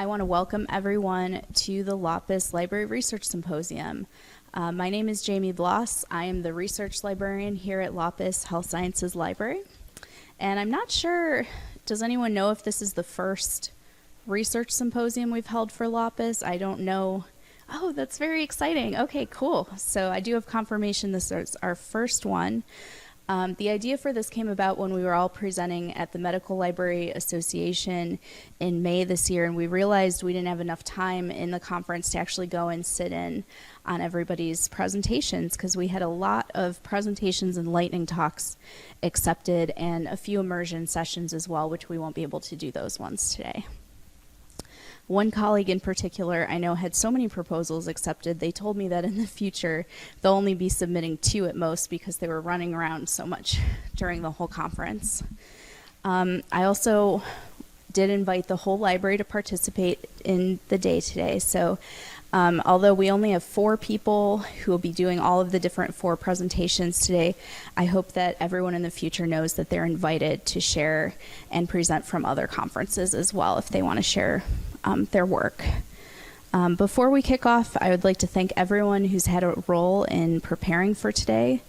I want to welcome everyone to the Laupus Library Research Symposium. My name is Jamie Bloss. I am the research librarian here at Laupus Health Sciences Library. And I'm not sure, does anyone know if this is the first research symposium we've held for Laupus? I don't know. Oh, that's very exciting. Okay, cool. So I do have confirmation this is our first one. The idea for this came about when we were all presenting at the Medical Library Association in May this year, and we realized we didn't have enough time in the conference to actually go and sit in on everybody's presentations, because we had a lot of presentations and lightning talks accepted and a few immersion sessions as well, which we won't be able to do those ones today. One colleague in particular I know had so many proposals accepted, they told me that in the future they'll only be submitting 2 at most because they were running around so much during the whole conference. I also did invite the whole library to participate in the day today. So although we only have 4 people who will be doing all of the different 4 presentations today, I hope that everyone in the future knows that they're invited to share and present from other conferences as well if they want to share their work. Before we kick off, I would like to thank everyone who's had a role in preparing for today.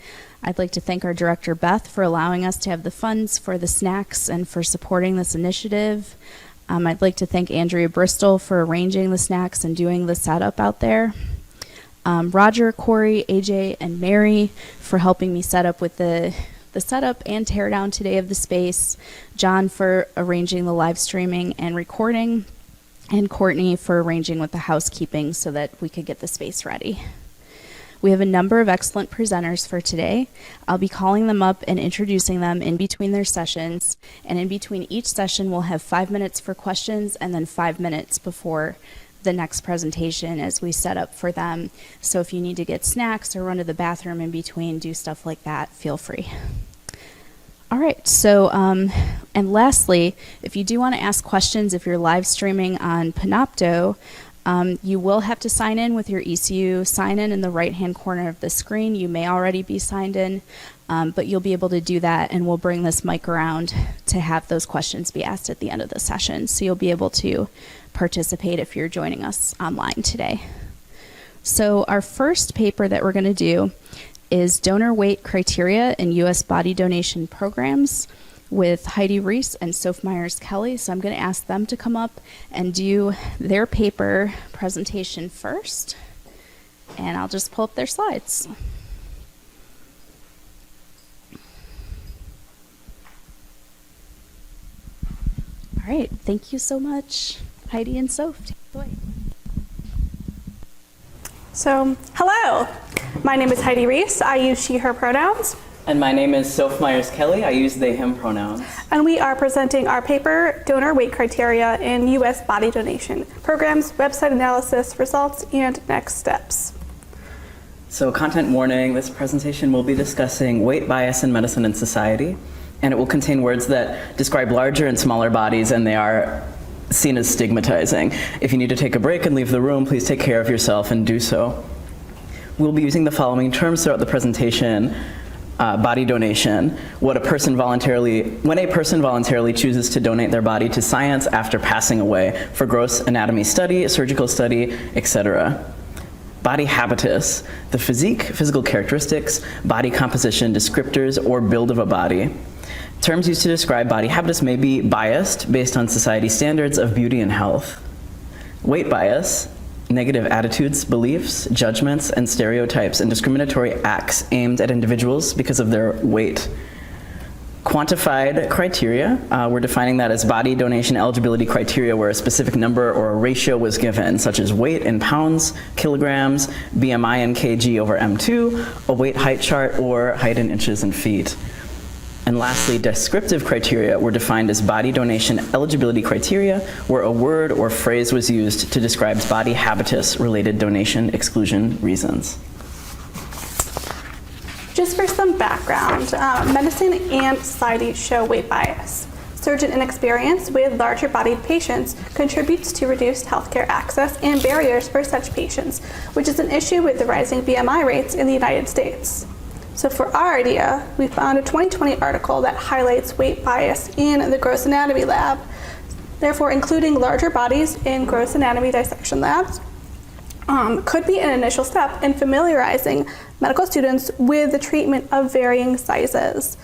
I'd like to thank our director, Beth, for allowing us to have the funds for the snacks and for supporting this initiative. I'd like to thank Andrea Bristol for arranging the snacks and doing the setup out there. Roger, Corey, AJ, and Mary for helping me set up with the setup and teardown today of the space. John for arranging the live streaming and recording. And Courtney for arranging with the housekeeping so that we could get the space ready. We have a number of excellent presenters for today. I'll be calling them up and introducing them in between their sessions, and in between each session we'll have 5 minutes for questions and then 5 minutes before the next presentation as we set up for them. So if you need to get snacks or run to the bathroom in between, do stuff like that, feel free. All right, so, and lastly, if you do want to ask questions, if you're live streaming on Panopto, you will have to sign in with your ECU sign-in the right-hand corner of the screen. You may already be signed in, but you'll be able to do that, and we'll bring this mic around to have those questions be asked at the end of the session. So you'll be able to participate if you're joining us online today. So our first paper that we're going to do is Donor Weight Criteria in U.S. Body Donation Programs with Heidi Reis and Soph Myers-Kelley. So I'm going to ask them to come up and do their paper presentation first. And I'll just pull up their slides. All right, thank you so much, Heidi and Soph. Take it away. So, hello. My name is Heidi Reis. I use she, her pronouns. And my name is Soph Myers-Kelley. I use they, him pronouns. And we are presenting our paper, Donor Weight Criteria in U.S. Body Donation Programs, Website Analysis, Results, and Next Steps. So, content warning, this presentation will be discussing weight bias in medicine and society, and it will contain words that describe larger and smaller bodies, and they are seen as stigmatizing. If you need to take a break and leave the room, please take care of yourself and do so. We'll be using the following terms throughout the presentation. Body donation, when a person voluntarily chooses to donate their body to science after passing away for gross anatomy study, surgical study, etc. Body habitus, the physique, physical characteristics, body composition, descriptors, or build of a body. Terms used to describe body habitus may be biased based on society standards of beauty and health. Weight bias, negative attitudes, beliefs, judgments, and stereotypes and discriminatory acts aimed at individuals because of their weight. Quantified criteria, we're defining that as body donation eligibility criteria where a specific number or a ratio was given, such as weight in pounds, kilograms, BMI in kg over M2, a weight height chart, or height in inches and feet. And lastly, descriptive criteria were defined as body donation eligibility criteria where a word or phrase was used to describe body habitus-related donation exclusion reasons. Just for some background, medicine and society show weight bias. Surgeon inexperience with larger-bodied patients contributes to reduced healthcare access and barriers for such patients, which is an issue with the rising BMI rates in the United States. So for our idea, we found a 2020 article that highlights weight bias in the gross anatomy lab. Therefore, including larger bodies in gross anatomy dissection labs could be an initial step in familiarizing medical students with the treatment of varying sizes.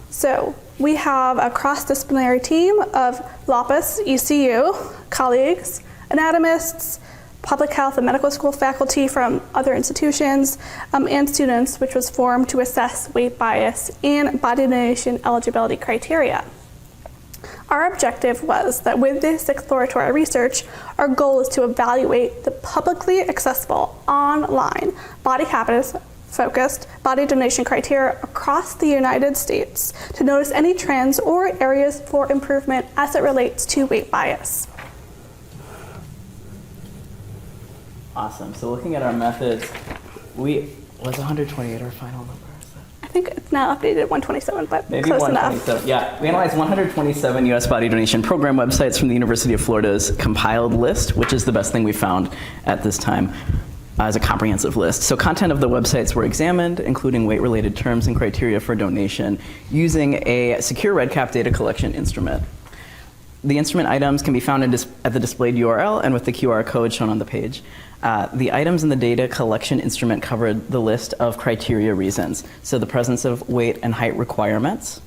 So we have a cross-disciplinary team of Laupus ECU colleagues, anatomists, public health and medical school faculty from other institutions, and students, which was formed to assess weight bias and body donation eligibility criteria. Our objective was that with this exploratory research, our goal is to evaluate the publicly accessible online body habitus focused body donation criteria across the United States to notice any trends or areas for improvement as it relates to weight bias. Awesome. So looking at our methods, was 128 our final number? I think it's now updated at 127, but Maybe close 127. enough. Yeah, we analyzed 127 U.S. body donation program websites from the University of Florida's compiled list, which is the best thing we found at this time as a comprehensive list. So content of the websites were examined, including weight-related terms and criteria for donation, using a secure REDCap data collection instrument. The instrument items can be found at the displayed URL and with the QR code shown on the page. The items in the data collection instrument covered the list of criteria reasons. So the presence of weight and height requirements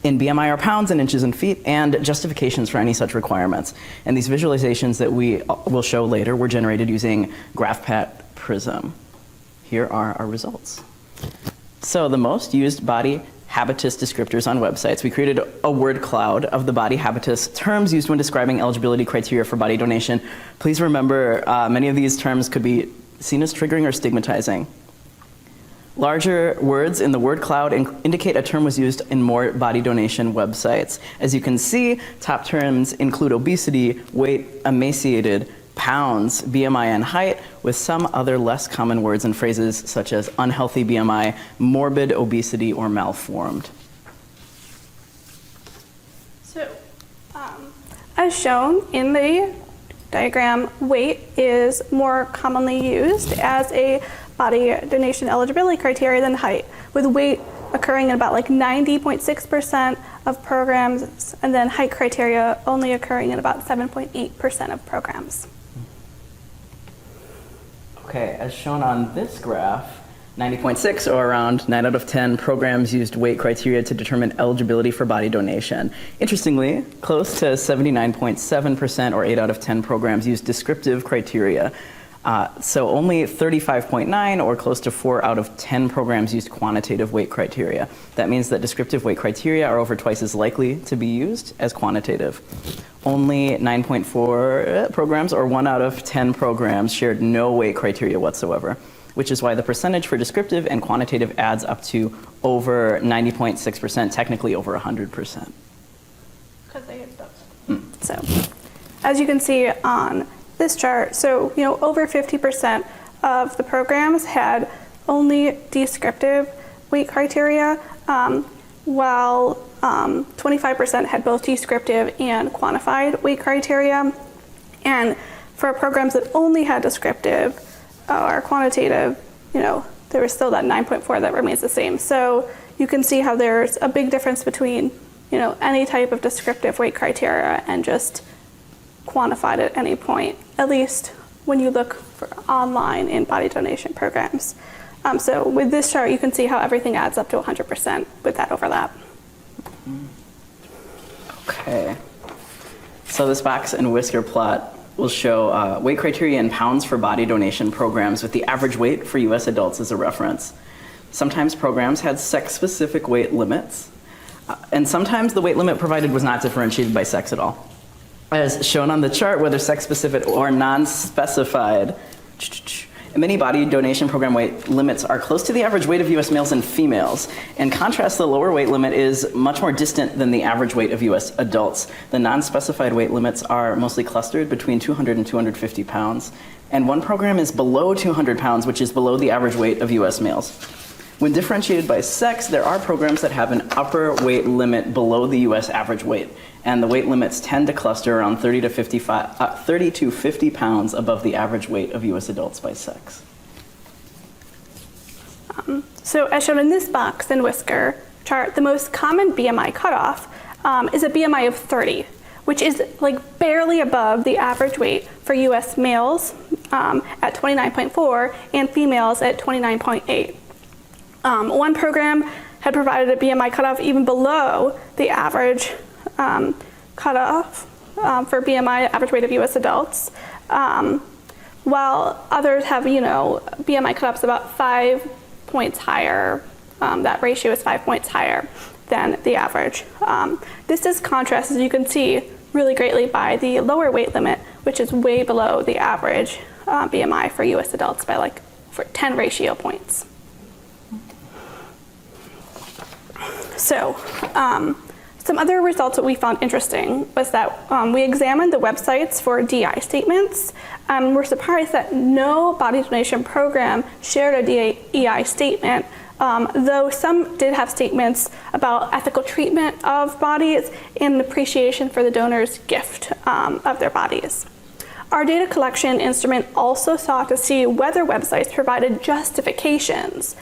in BMI or pounds and inches and feet, and justifications for any such requirements. And these visualizations that we will show later were generated using GraphPad Prism. Here are our results. So the most used body habitus descriptors on websites. We created a word cloud of the body habitus terms used when describing eligibility criteria for body donation. Please remember, many of these terms could be seen as triggering or stigmatizing. Larger words in the word cloud indicate a term was used in more body donation websites. As you can see, top terms include obesity, weight, emaciated, pounds, BMI, and height, with some other less common words and phrases such as unhealthy BMI, morbid obesity, or malformed. So, as shown in the diagram, weight is more commonly used as a body donation eligibility criteria than height, with weight occurring in about like 90.6% of programs, and then height criteria only occurring in about 7.8% of programs. Okay, as shown on this graph, 90.6, or around 9 out of 10 programs used weight criteria to determine eligibility for body donation. Interestingly, close to 79.7%, or 8 out of 10 programs used descriptive criteria. So only 35.9, or close to 4 out of 10 programs used quantitative weight criteria. That means that descriptive weight criteria are over twice as likely to be used as quantitative. Only 9.4 programs, or 1 out of 10 programs, shared no weight criteria whatsoever, which is why the percentage for descriptive and quantitative adds up to over 90.6%, technically over 100%. Because they get stuff. So, as you can see on this chart, so over 50% of the programs had only descriptive weight criteria, while 25% had both descriptive and quantified weight criteria. And for programs that only had descriptive or quantitative, there was still that 9.4 that remains the same. So you can see how there's a big difference between any type of descriptive weight criteria and just quantified at any point, at least when you look for online in body donation programs. So with this chart, you can see how everything adds up to 100% with that overlap. Okay. So this box and whisker plot will show weight criteria in pounds for body donation programs with the average weight for US adults as a reference. Sometimes programs had sex-specific weight limits, and sometimes the weight limit provided was not differentiated by sex at all. As shown on the chart, whether sex-specific or non-specified, many body donation program weight limits are close to the average weight of US males and females. In contrast, the lower weight limit is much more distant than the average weight of US adults. The non-specified weight limits are mostly clustered between 200 and 250 pounds. And one program is below 200 pounds, which is below the average weight of US males. When differentiated by sex, there are programs that have an upper weight limit below the US average weight. And the weight limits tend to cluster around 30 to 50 pounds above the average weight of US adults by sex. So as shown in this box and whisker chart, the most common BMI cutoff is a BMI of 30, which is like barely above the average weight for US males at 29.4 and females at 29.8. One program had provided a BMI cutoff even below the average cutoff for BMI, average weight of US adults, while others have, BMI cutoffs about 5 points higher. That ratio is 5 points higher than the average. This is contrasted, as you can see, really greatly by the lower weight limit, which is way below the average BMI for US adults by like 10 ratio points. So, some other results that we found interesting was that we examined the websites for DI statements. We're surprised that no body donation program shared a DEI statement, though some did have statements about ethical treatment of bodies and appreciation for the donor's gift of their bodies. Our data collection instrument also sought to see whether websites provided justifications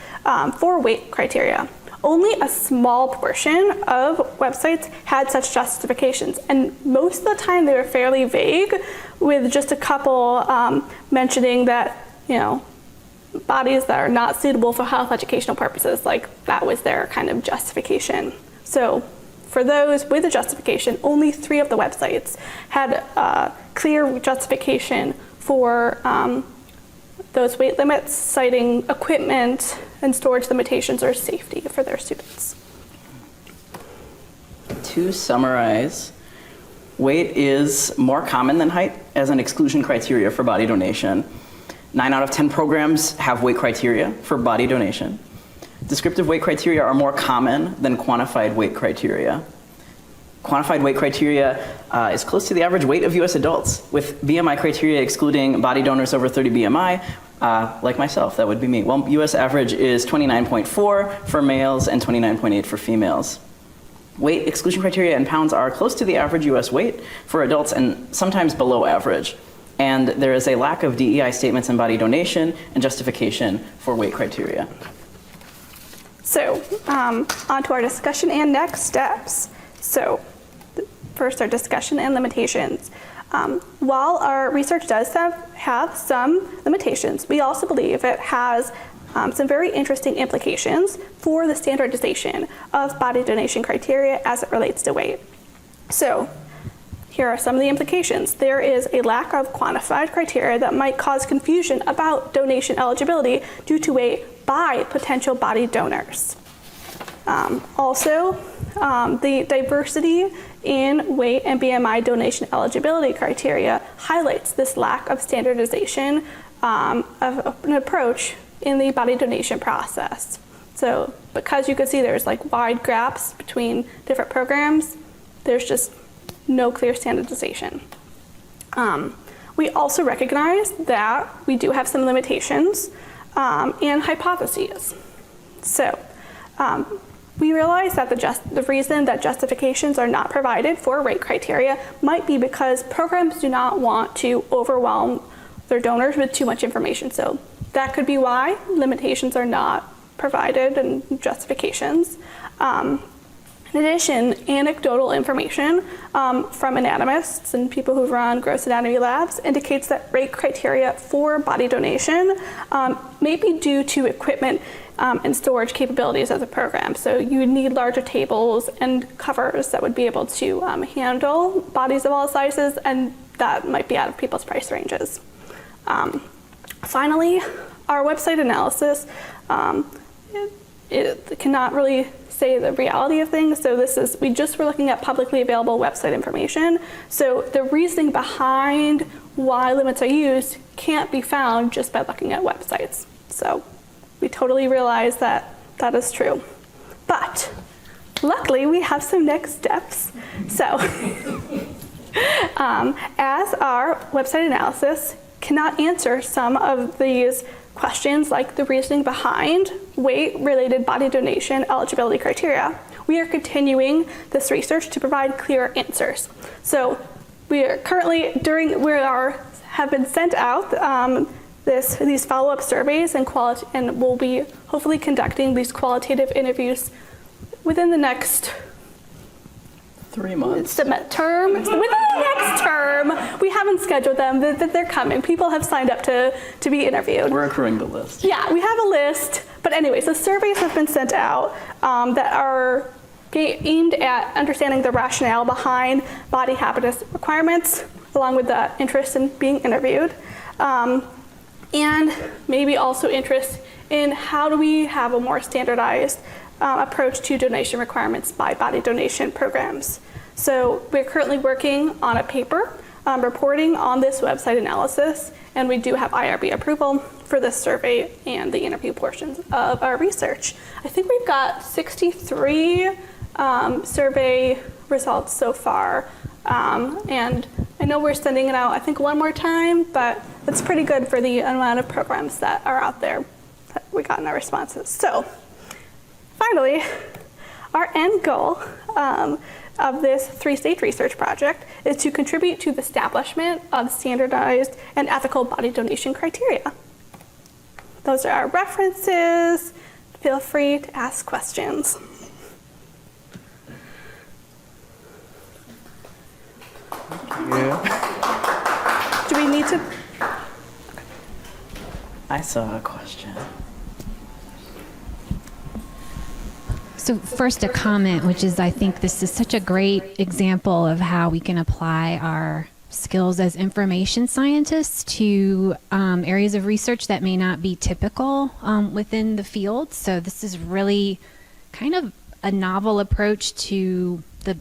for weight criteria. Only a small portion of websites had such justifications, and most of the time they were fairly vague, with just a couple mentioning that, bodies that are not suitable for health educational purposes, like that was their kind of justification. So for those with a justification, only 3 of the websites had a clear justification for those weight limits, citing equipment and storage limitations or safety for their students. To summarize, weight is more common than height as an exclusion criteria for body donation. 9 out of 10 programs have weight criteria for body donation. Descriptive weight criteria are more common than quantified weight criteria. Quantified weight criteria is close to the average weight of US adults, with BMI criteria excluding body donors over 30 BMI, like myself, that would be me. Well, US average is 29.4 for males and 29.8 for females. Weight exclusion criteria in pounds are close to the average US weight for adults and sometimes below average. And there is a lack of DEI statements in body donation and justification for weight criteria. So, on to our discussion and next steps. So, first, our discussion and limitations. While our research does have some limitations, we also believe it has some very interesting implications for the standardization of body donation criteria as it relates to weight. So, here are some of the implications. There is a lack of quantified criteria that might cause confusion about donation eligibility due to weight by potential body donors. Also, the diversity in weight and BMI donation eligibility criteria highlights this lack of standardization of an approach in the body donation process. So because you can see there's like wide gaps between different programs, there's just no clear standardization. We also recognize that we do have some limitations and hypotheses. So we realize that the reason that justifications are not provided for rate criteria might be because programs do not want to overwhelm their donors with too much information. So that could be why limitations are not provided and justifications. In addition, anecdotal information from anatomists and people who run gross anatomy labs indicates that rate criteria for body donation may be due to equipment and storage capabilities of the program. So you would need larger tables and covers that would be able to handle bodies of all sizes, and that might be out of people's price ranges. Finally, our website analysis it cannot really say the reality of things. So we just were looking at publicly available website information. So the reasoning behind why limits are used can't be found just by looking at websites. So we totally realize that that is true. But luckily we have some next steps. So as our website analysis cannot answer some of these questions like the reasoning behind weight-related body donation eligibility criteria, we are continuing this research to provide clear answers. So we are currently have been sent out these follow-up surveys and we'll be hopefully conducting these qualitative interviews within the next 3 months. Term. Within the next term, we haven't scheduled them. They're coming. People have signed up to be interviewed. We're accruing the list. Yeah, we have a list. But anyways, the surveys have been sent out that are aimed at understanding the rationale behind body habitus requirements, along with the interest in being interviewed, and maybe also interest in how do we have a more standardized approach to donation requirements by body donation programs. So we're currently working on a paper reporting on this website analysis, and we do have IRB approval for this survey and the interview portions of our research. I think we've got 63 survey results so far, and I know we're sending it out, I think, one more time, but it's pretty good for the amount of programs that are out there that we got in our responses. So finally, our end goal of this 3-stage research project is to contribute to the establishment of standardized and ethical body donation criteria. Those are our references. Feel free to ask questions. Yeah. Do we need to? I saw a question. So first a comment, which is I think this is such a great example of how we can apply our skills as information scientists to areas of research that may not be typical within the field. So this is really kind of a novel approach to the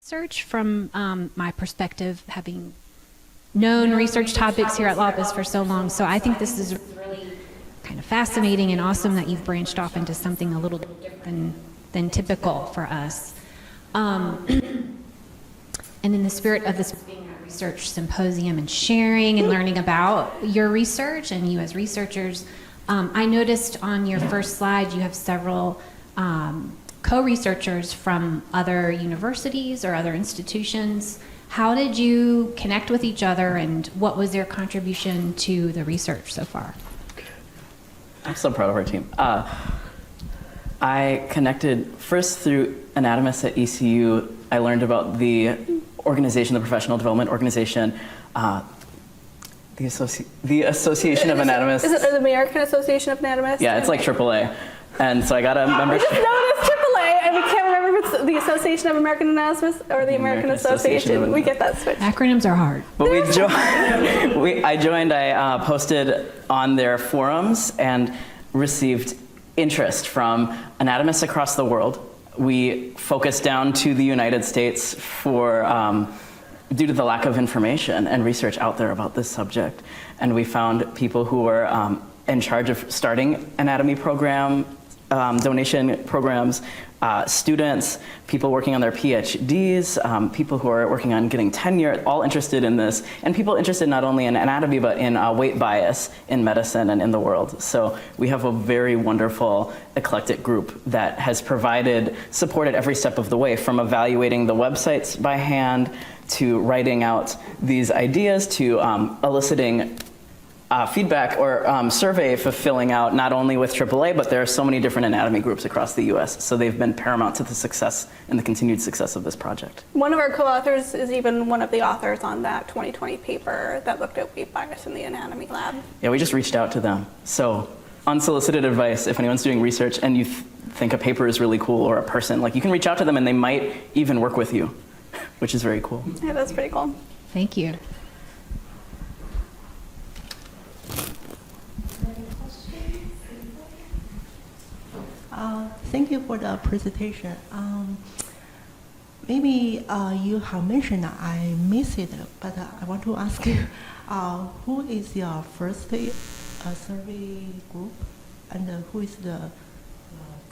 research from my perspective, having known research topics here at Laupus for so long. So I think this is really kind of fascinating and awesome that you've branched off into something a little different than typical for us. And in the spirit of this being a research symposium and sharing and learning about your research and you as researchers, I noticed on your first slide you have several co-researchers from other universities or other institutions. How did you connect with each other and what was their contribution to the research so far? I'm so proud of our team. I connected first through anatomists at ECU. I learned about the organization, the professional development organization, the Association of Anatomists. Is it the American Association of Anatomists? Yeah, it's like AAA. And so I got a membership. I just noticed AAA, and we can't remember if it's the Association of American Anatomists or the American Association. We get that switch. Acronyms are hard. But I posted on their forums and received interest from anatomists across the world. We focused down to the United States due to the lack of information and research out there about this subject. And we found people who were in charge of starting anatomy donation programs, students, people working on their PhDs, people who are working on getting tenure, all interested in this, and people interested not only in anatomy but in weight bias in medicine and in the world. So we have a very wonderful eclectic group that has provided support at every step of the way, from evaluating the websites by hand to writing out these ideas to eliciting feedback or survey for filling out, not only with AAA, but there are so many different anatomy groups across the US. So they've been paramount to the success and the continued success of this project. One of our co-authors is even one of the authors on that 2020 paper that looked at weight bias in the anatomy lab. Yeah, we just reached out to them. So unsolicited advice, if anyone's doing research and you think a paper is really cool or a person, like, you can reach out to them and they might even work with you, which is very cool. Yeah, that's pretty cool. Thank you. Thank you for the presentation. Maybe you have mentioned, I missed it, but I want to ask you, who is your first survey group, and who is the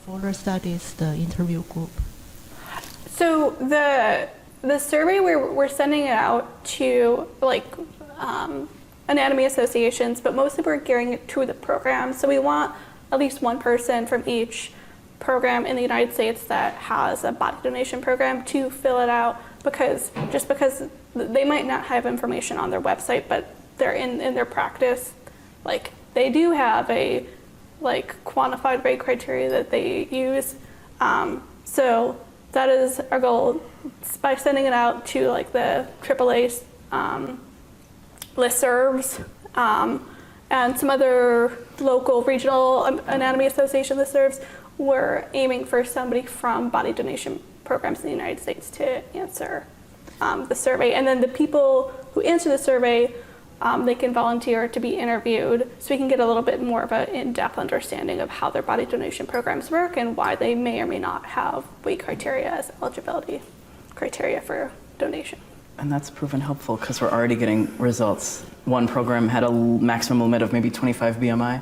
further studies, the interview group? So the survey, we're sending it out to anatomy associations, but mostly we're gearing it to the program. So we want at least one person from each program in the United States that has a body donation program to fill it out, because they might not have information on their website, but they're in their practice, like, they do have a quantified weight criteria that they use. So that is our goal, by sending it out to like the AAA listservs and some other local regional anatomy association listservs. We're aiming for somebody from body donation programs in the United States to answer the survey. And then the people who answer the survey, they can volunteer to be interviewed, so we can get a little bit more of an in-depth understanding of how their body donation programs work and why they may or may not have weight criteria as eligibility criteria for donation. And that's proven helpful because we're already getting results. One program had a maximum limit of maybe 25 BMI,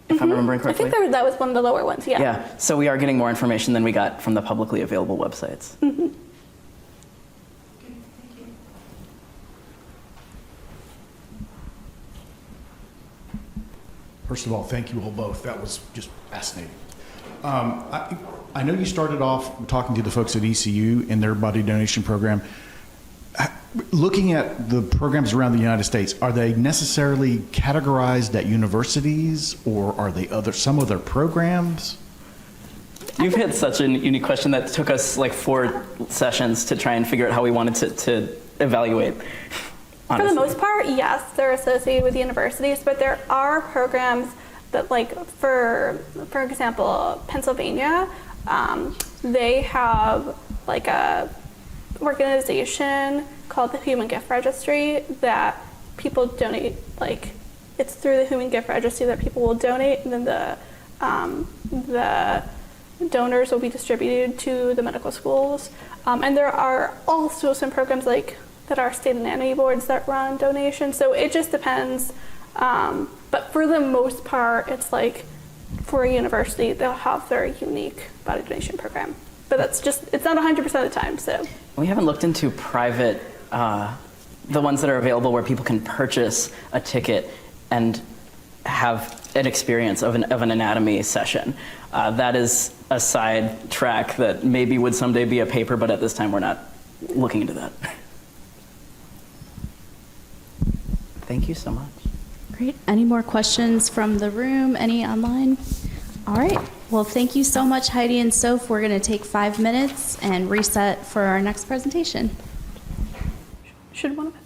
if I'm remembering correctly. I think that was one of the lower ones, yeah. Yeah, so we are getting more information than we got from the publicly available websites. First of all, thank you all both. That was just fascinating. I know you started off talking to the folks at ECU in their body donation program. Looking at the programs around the United States, are they necessarily categorized at universities, or are they some other programs? You've hit such a unique question that took us like 4 sessions to try and figure out how we wanted to evaluate. Honestly. For the most part, yes, they're associated with universities, but there are programs that, like, for example, Pennsylvania, they have like a organization called the Human Gift Registry that people donate, like, it's through the Human Gift Registry that people will donate, and then the donors will be distributed to the medical schools. And there are also some programs like that are state anatomy boards that run donations, so it just depends. But for the most part, it's like for a university, they'll have their unique body donation program. But that's just, it's not 100% of the time, so. We haven't looked into private, the ones that are available where people can purchase a ticket and have an experience of an anatomy session. That is a side track that maybe would someday be a paper, but at this time we're not looking into that. Thank you so much. Great. Any more questions from the room? Any online? All right. Well, thank you so much, Heidi and Soph. We're going to take 5 minutes and reset for our next presentation. Should one of us?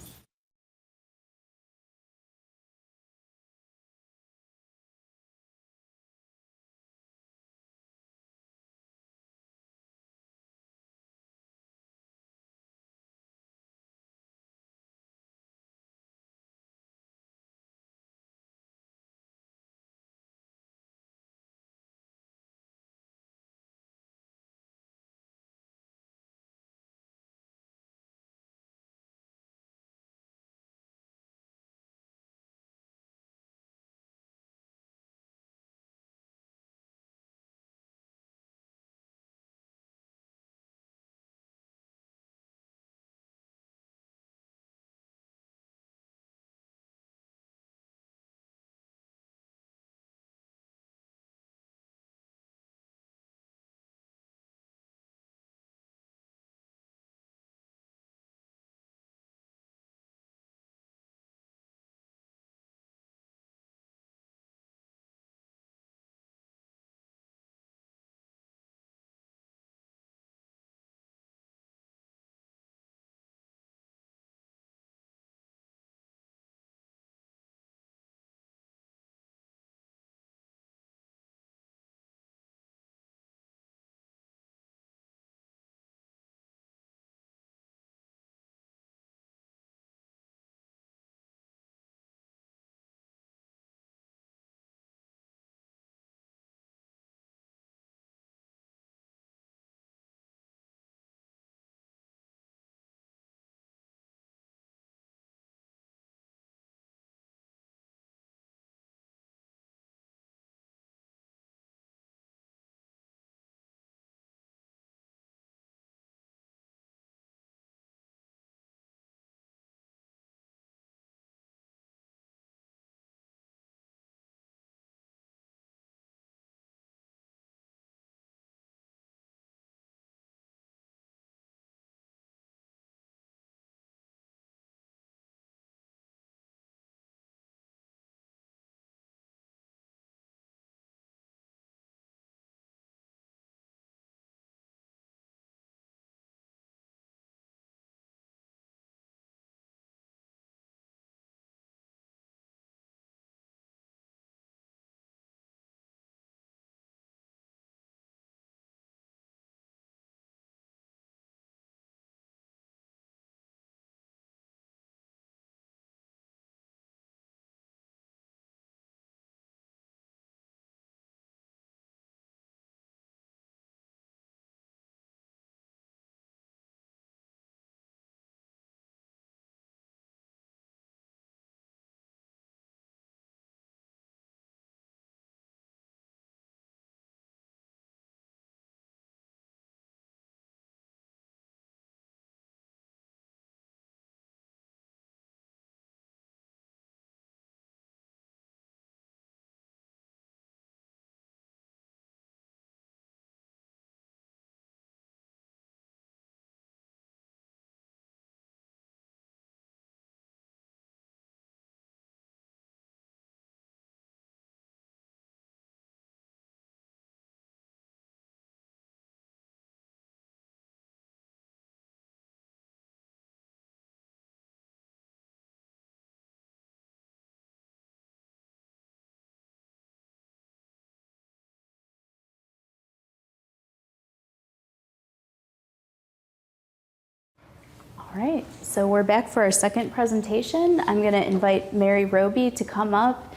All right, so we're back for our second presentation. I'm going to invite Mary Roby to come up,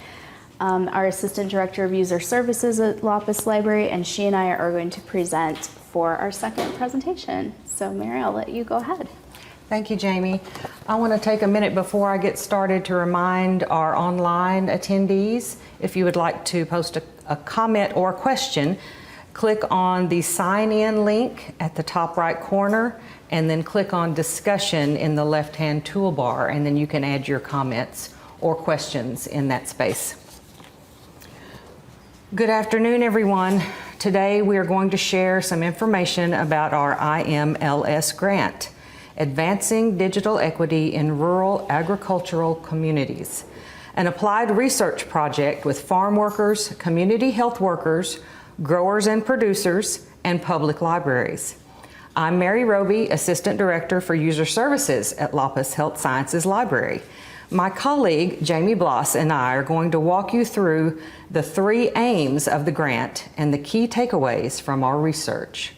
our Assistant Director of User Services at Laupus Library, and she and I are going to present for our second presentation. So Mary, I'll let you go ahead. Thank you, Jamie. I want to take a minute before I get started to remind our online attendees, if you would like to post a comment or a question, click on the sign in link at the top right corner and then click on discussion in the left-hand toolbar, and then you can add your comments or questions in that space. Good afternoon, everyone. Today we are going to share some information about our IMLS grant, Advancing Digital Equity in Rural Agricultural Communities, an applied research project with farm workers, community health workers, growers and producers, and public libraries. I'm Mary Roby, Assistant Director for User Services at Laupus Health Sciences Library. My colleague, Jamie Bloss, and I are going to walk you through the 3 aims of the grant and the key takeaways from our research.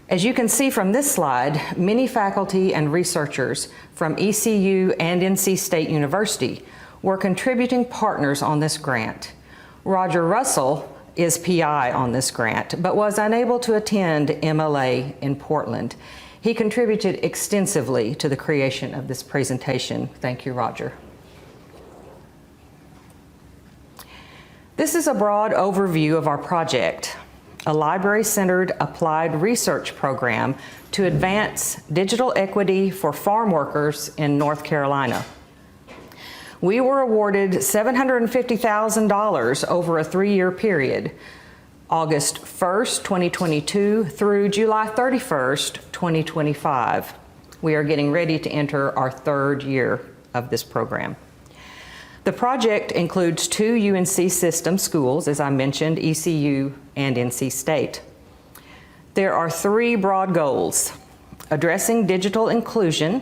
As you can see from this slide, many faculty and researchers from ECU and NC State University were contributing partners on this grant. Roger Russell is PI on this grant, but was unable to attend MLA in Portland. He contributed extensively to the creation of this presentation. Thank you, Roger. This is a broad overview of our project, a library-centered applied research program to advance digital equity for farm workers in North Carolina. We were awarded $750,000 over a 3-year period, August 1st, 2022 through July 31st, 2025. We are getting ready to enter our 3rd year of this program. The project includes 2 UNC system schools, as I mentioned, ECU and NC State. There are 3 broad goals: addressing digital inclusion,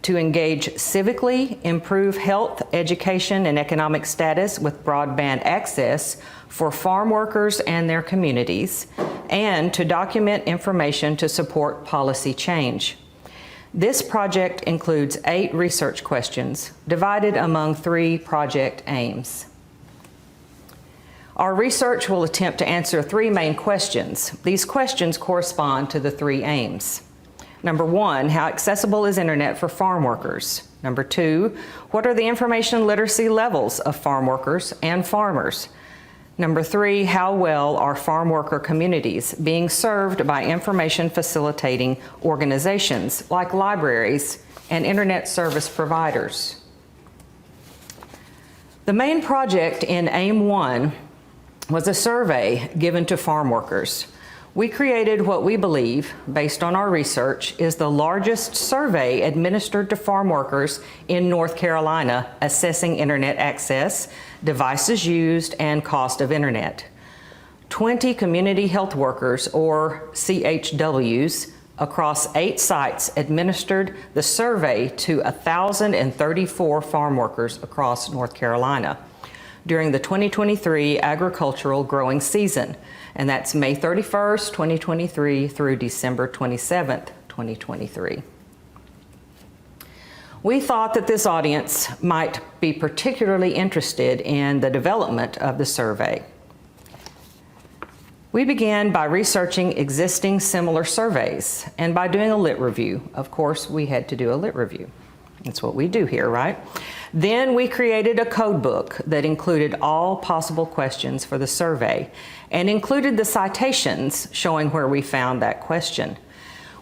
to engage civically, improve health, education, and economic status with broadband access for farm workers and their communities, and to document information to support policy change. This project includes 8 research questions divided among 3 project aims. Our research will attempt to answer 3 main questions. These questions correspond to the 3 aims. Number 1, how accessible is internet for farm workers? Number 2, what are the information literacy levels of farm workers and farmers? Number 3, how well are farm worker communities being served by information facilitating organizations like libraries and internet service providers? The main project in Aim 1 was a survey given to farm workers. We created what we believe, based on our research, is the largest survey administered to farm workers in North Carolina assessing internet access, devices used, and cost of internet. 20 community health workers, or CHWs, across 8 sites administered the survey to 1,034 farm workers across North Carolina during the 2023 agricultural growing season, and that's May 31st, 2023 through December 27th, 2023. We thought that this audience might be particularly interested in the development of the survey. We began by researching existing similar surveys and by doing a lit review. Of course, we had to do a lit review. That's what we do here, right? Then we created a code book that included all possible questions for the survey and included the citations showing where we found that question.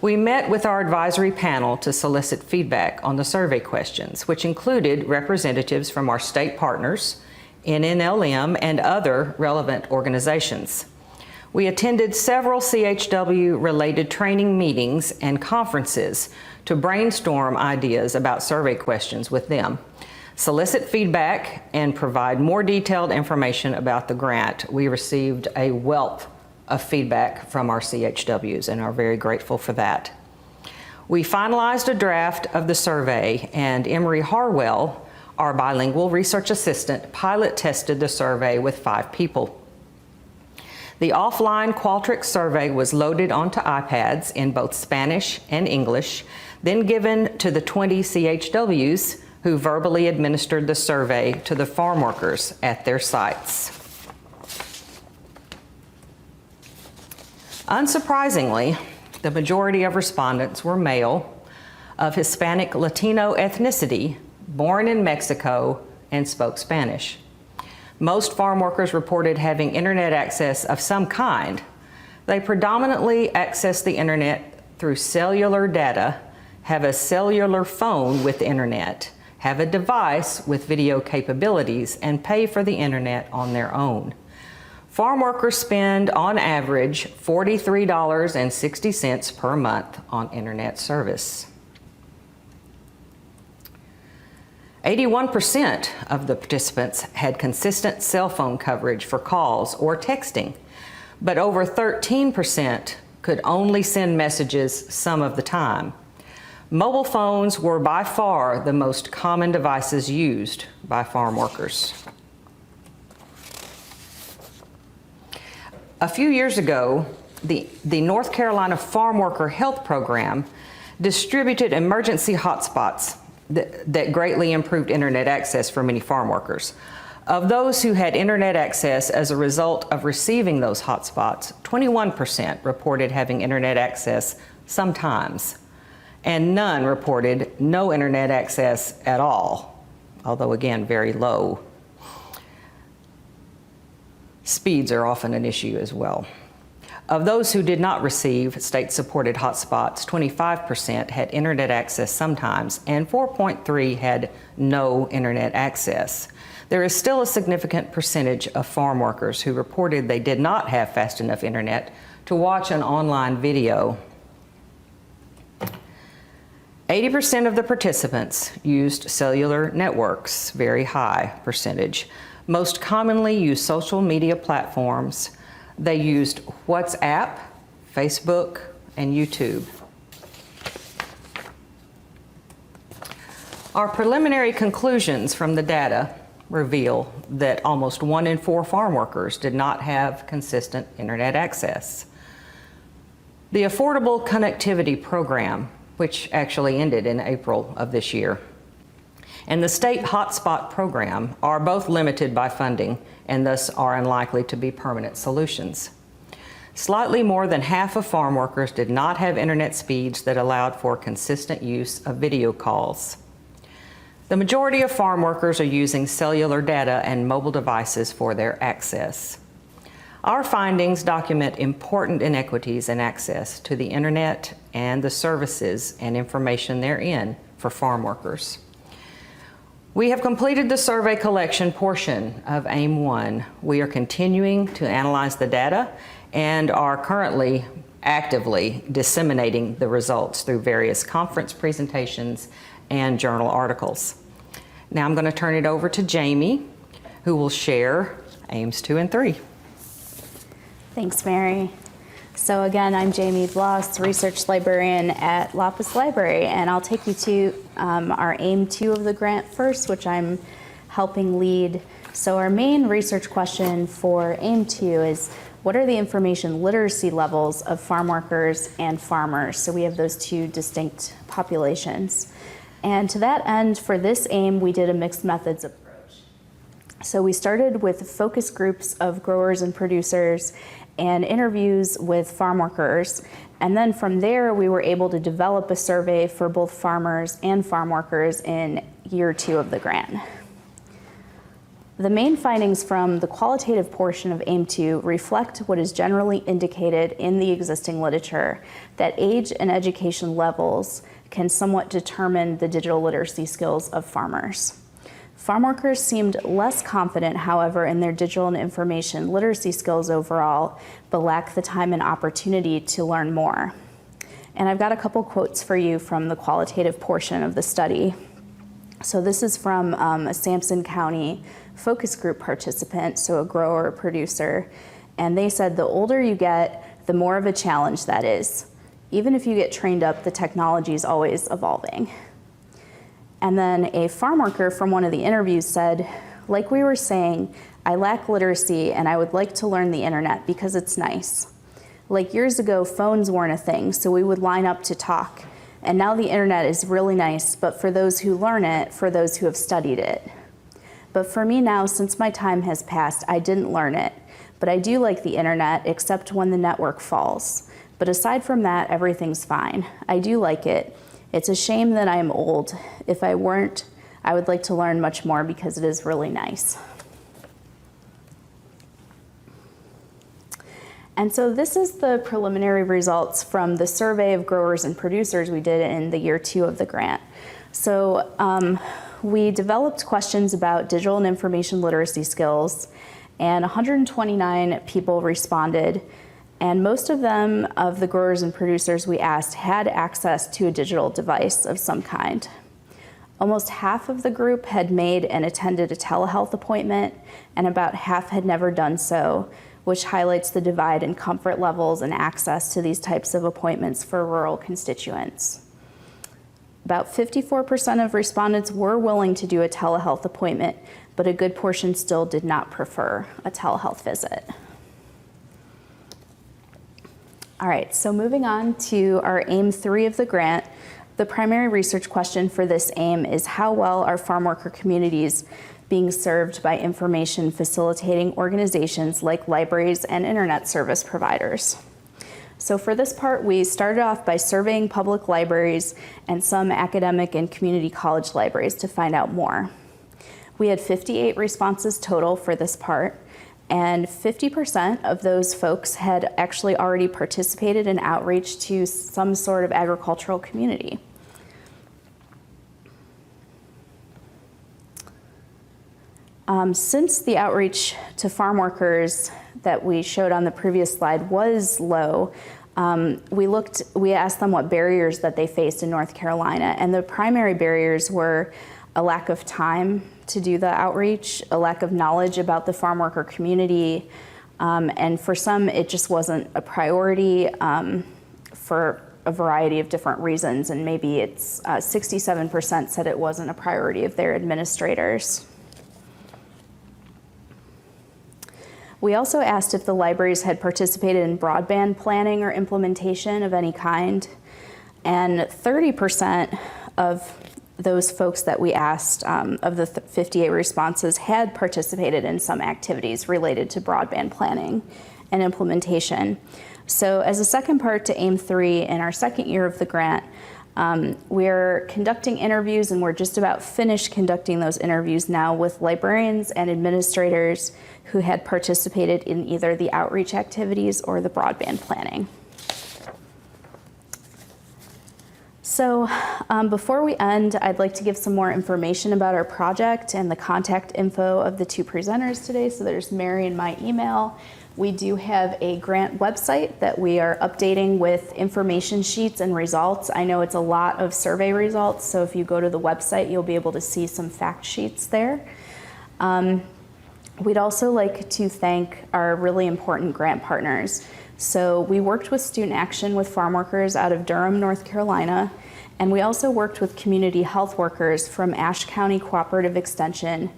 We met with our advisory panel to solicit feedback on the survey questions, which included representatives from our state partners, NNLM, and other relevant organizations. We attended several CHW-related training meetings and conferences to brainstorm ideas about survey questions with them, solicit feedback, and provide more detailed information about the grant. We received a wealth of feedback from our CHWs and are very grateful for that. We finalized a draft of the survey, and Emery Harwell, our bilingual research assistant, pilot tested the survey with 5 people. The offline Qualtrics survey was loaded onto iPads in both Spanish and English, then given to the 20 CHWs who verbally administered the survey to the farm workers at their sites. Unsurprisingly, the majority of respondents were male, of Hispanic Latino ethnicity, born in Mexico, and spoke Spanish. Most farm workers reported having internet access of some kind. They predominantly access the internet through cellular data, have a cellular phone with the internet, have a device with video capabilities, and pay for the internet on their own. Farm workers spend, on average, $43.60 per month on internet service. 81% of the participants had consistent cell phone coverage for calls or texting, but over 13% could only send messages some of the time. Mobile phones were by far the most common devices used by farm workers. A few years ago, the North Carolina Farm Worker Health Program distributed emergency hotspots that greatly improved internet access for many farm workers. Of those who had internet access as a result of receiving those hotspots, 21% reported having internet access sometimes, and none reported no internet access at all, although again, very low. Speeds are often an issue as well. Of those who did not receive state-supported hotspots, 25% had internet access sometimes, and 4.3% had no internet access. There is still a significant percentage of farm workers who reported they did not have fast enough internet to watch an online video. 80% of the participants used cellular networks, very high percentage. Most commonly used social media platforms. They used WhatsApp, Facebook, and YouTube. Our preliminary conclusions from the data reveal that almost 1 in 4 farm workers did not have consistent internet access. The Affordable Connectivity Program, which actually ended in April of this year, and the State Hotspot Program are both limited by funding and thus are unlikely to be permanent solutions. Slightly more than half of farm workers did not have internet speeds that allowed for consistent use of video calls. The majority of farm workers are using cellular data and mobile devices for their access. Our findings document important inequities in access to the internet and the services and information therein for farm workers. We have completed the survey collection portion of AIM 1. We are continuing to analyze the data and are currently actively disseminating the results through various conference presentations and journal articles. Now I'm going to turn it over to Jamie, who will share AIMs 2 and 3. Thanks, Mary. So again, I'm Jamie Bloss, research librarian at Laupus Library, and I'll take you to our AIM 2 of the grant first, which I'm helping lead. So our main research question for AIM 2 is, what are the information literacy levels of farm workers and farmers? So we have those two distinct populations. And to that end, for this AIM, we did a mixed methods approach. So we started with focus groups of growers and producers and interviews with farm workers. And then from there, we were able to develop a survey for both farmers and farm workers in year 2 of the grant. The main findings from the qualitative portion of AIM 2 reflect what is generally indicated in the existing literature, that age and education levels can somewhat determine the digital literacy skills of farmers. Farm workers seemed less confident, however, in their digital and information literacy skills overall, but lacked the time and opportunity to learn more. And I've got a couple quotes for you from the qualitative portion of the study. So this is from a Sampson County focus group participant, so a grower or producer, and they said, the older you get, the more of a challenge that is. Even if you get trained up, the technology is always evolving. And then a farm worker from one of the interviews said, Like we were saying, I lack literacy and I would like to learn the internet because it's nice. Like years ago, phones weren't a thing, so we would line up to talk. And now the internet is really nice, but for those who learn it, for those who have studied it. But for me now, since my time has passed, I didn't learn it. But I do like the internet, except when the network falls. But aside from that, everything's fine. I do like it. It's a shame that I am old. If I weren't, I would like to learn much more because it is really nice. And so this is the preliminary results from the survey of growers and producers we did in the year 2 of the grant. So we developed questions about digital and information literacy skills, and 129 people responded. And most of them, of the growers and producers we asked, had access to a digital device of some kind. Almost half of the group had made and attended a telehealth appointment, and about half had never done so, which highlights the divide in comfort levels and access to these types of appointments for rural constituents. About 54% of respondents were willing to do a telehealth appointment, but a good portion still did not prefer a telehealth visit. All right, so moving on to our aim 3 of the grant, the primary research question for this aim is how well are farm worker communities being served by information facilitating organizations like libraries and internet service providers. So for this part, we started off by surveying public libraries and some academic and community college libraries to find out more. We had 58 responses total for this part, and 50% of those folks had actually already participated in outreach to some sort of agricultural community. Since the outreach to farm workers that we showed on the previous slide was low, we asked them what barriers that they faced in North Carolina, and the primary barriers were a lack of time to do the outreach, a lack of knowledge about the farm worker community, and for some it just wasn't a priority for a variety of different reasons, and maybe it's 67% said it wasn't a priority of their administrators. We also asked if the libraries had participated in broadband planning or implementation of any kind, and 30% of those folks that we asked, of the 58 responses, had participated in some activities related to broadband planning and implementation. So as a second part to aim 3 in our second year of the grant, we're conducting interviews, and we're just about finished conducting those interviews now with librarians and administrators who had participated in either the outreach activities or the broadband planning. So before we end, I'd like to give some more information about our project and the contact info of the 2 presenters today. So there's Mary and my email. We do have a grant website that we are updating with information sheets and results. I know it's a lot of survey results, so if you go to the website, you'll be able to see some fact sheets there. We'd also like to thank our really important grant partners. So we worked with Student Action with farm workers out of Durham, North Carolina, and we also worked with community health workers from Ashe County Cooperative Extension,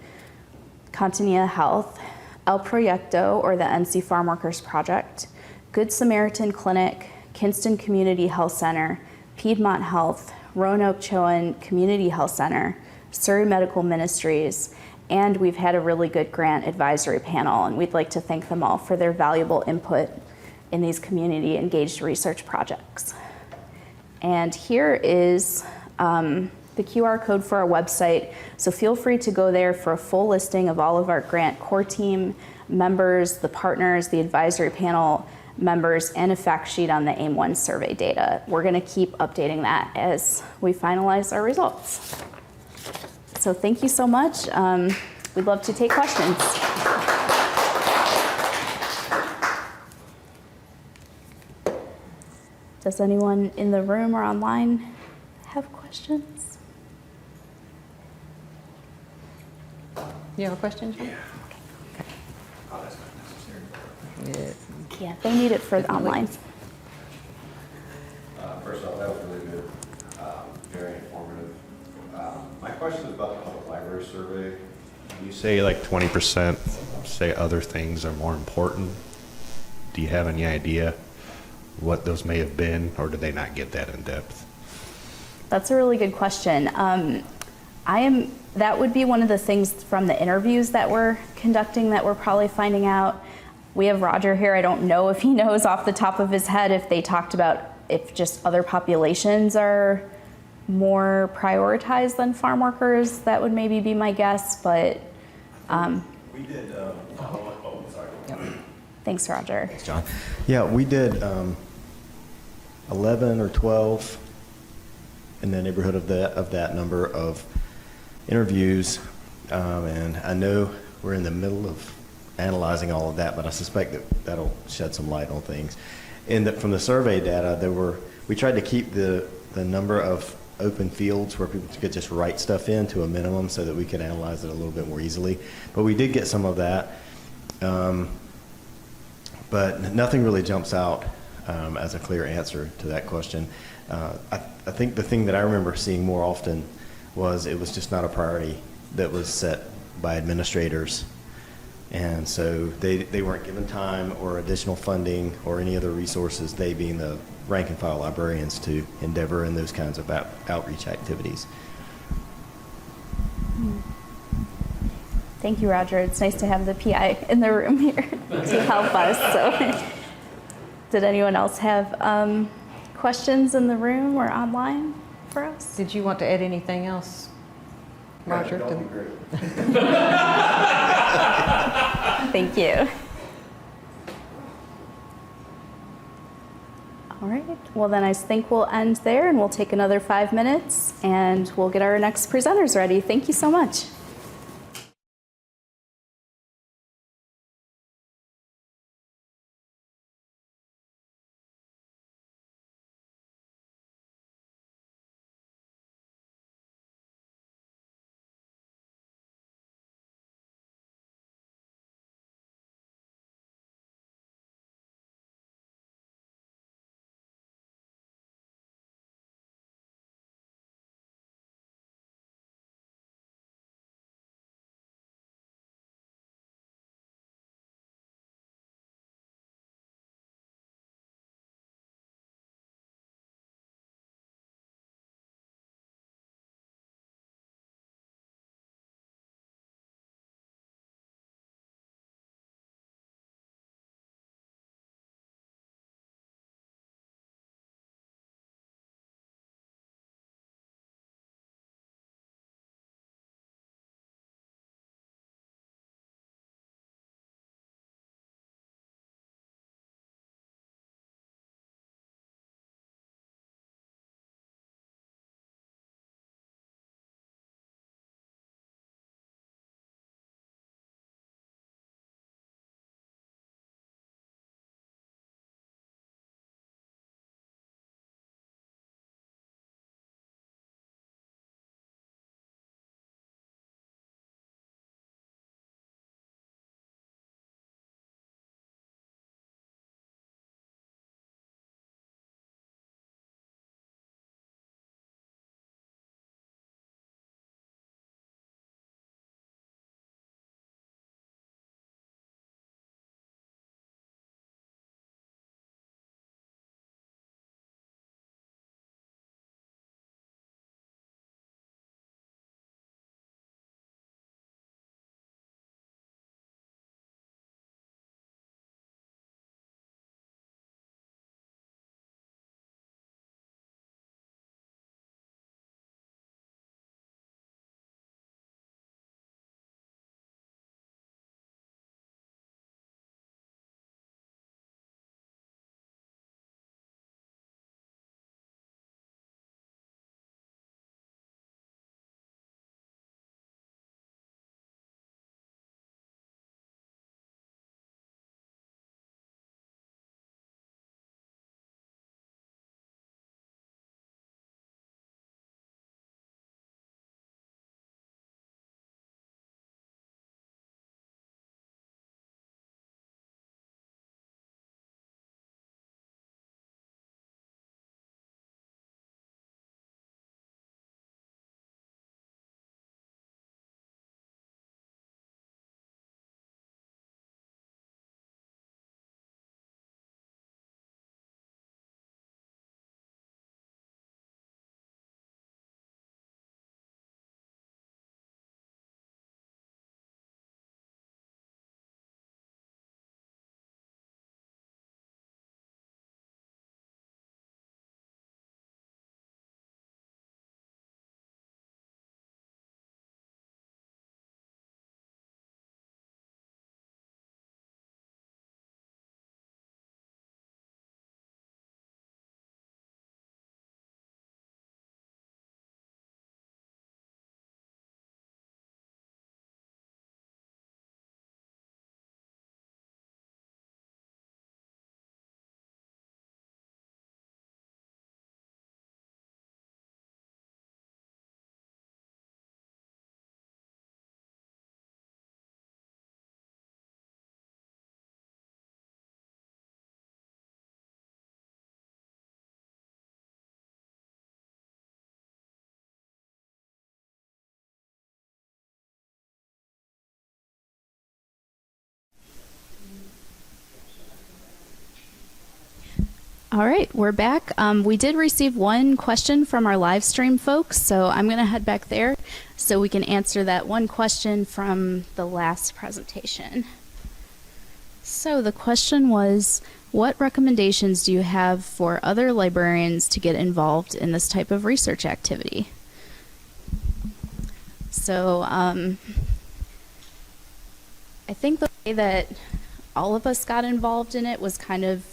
Continia Health, El Proyecto, or the NC Farm Workers Project, Good Samaritan Clinic, Kinston Community Health Center, Piedmont Health, Roanoke Chowan Community Health Center, Surrey Medical Ministries, and we've had a really good grant advisory panel, and we'd like to thank them all for their valuable input in these community engaged research projects. And here is the QR code for our website, so feel free to go there for a full listing of all of our grant core team members, the partners, the advisory panel members, and a fact sheet on the AIM-1 survey data. We're gonna keep updating that as we finalize our results. So thank you so much. We'd love to take questions. Does anyone in the room or online have questions? You have a question, John? Yeah, they need it for the online. First off, that was really good, very informative. My question is about the public library survey. You say like 20% say other things are more important. Do you have any idea what those may have been, or do they not get that in depth? That's a really good question. That would be one of the things from the interviews that we're conducting that we're probably finding out. We have Roger here. I don't know if he knows off the top of his head if they talked about if just other populations are more prioritized than farm workers. That would maybe be my guess, but. We did, sorry. Thanks, Roger. Thanks, John. Yeah, we did 11 or 12 in the neighborhood of that number of interviews, and I know we're in the middle of analyzing all of that, but I suspect that'll shed some light on things. From the survey data, we tried to keep the number of open fields where people could just write stuff in to a minimum so that we could analyze it a little bit more easily. But we did get some of that, but nothing really jumps out as a clear answer to that question. I think the thing that I remember seeing more often was it was just not a priority that was set by administrators. And so they weren't given time or additional funding or any other resources, they being the rank and file librarians, to endeavor in those kinds of outreach activities. Thank you, Roger. It's nice to have the PI in the room here to help us. So, did anyone else have questions in the room or online for us? Did you want to add anything else, Roger? Thank you. All right. Well, then I think we'll end there and we'll take another 5 minutes and we'll get our next presenters ready. Thank you so much. All right, we're back. We did receive one question from our live stream folks, so I'm going to head back there so we can answer that one question from the last presentation. So the question was, what recommendations do you have for other librarians to get involved in this type of research activity? So I think the way that all of us got involved in it was kind of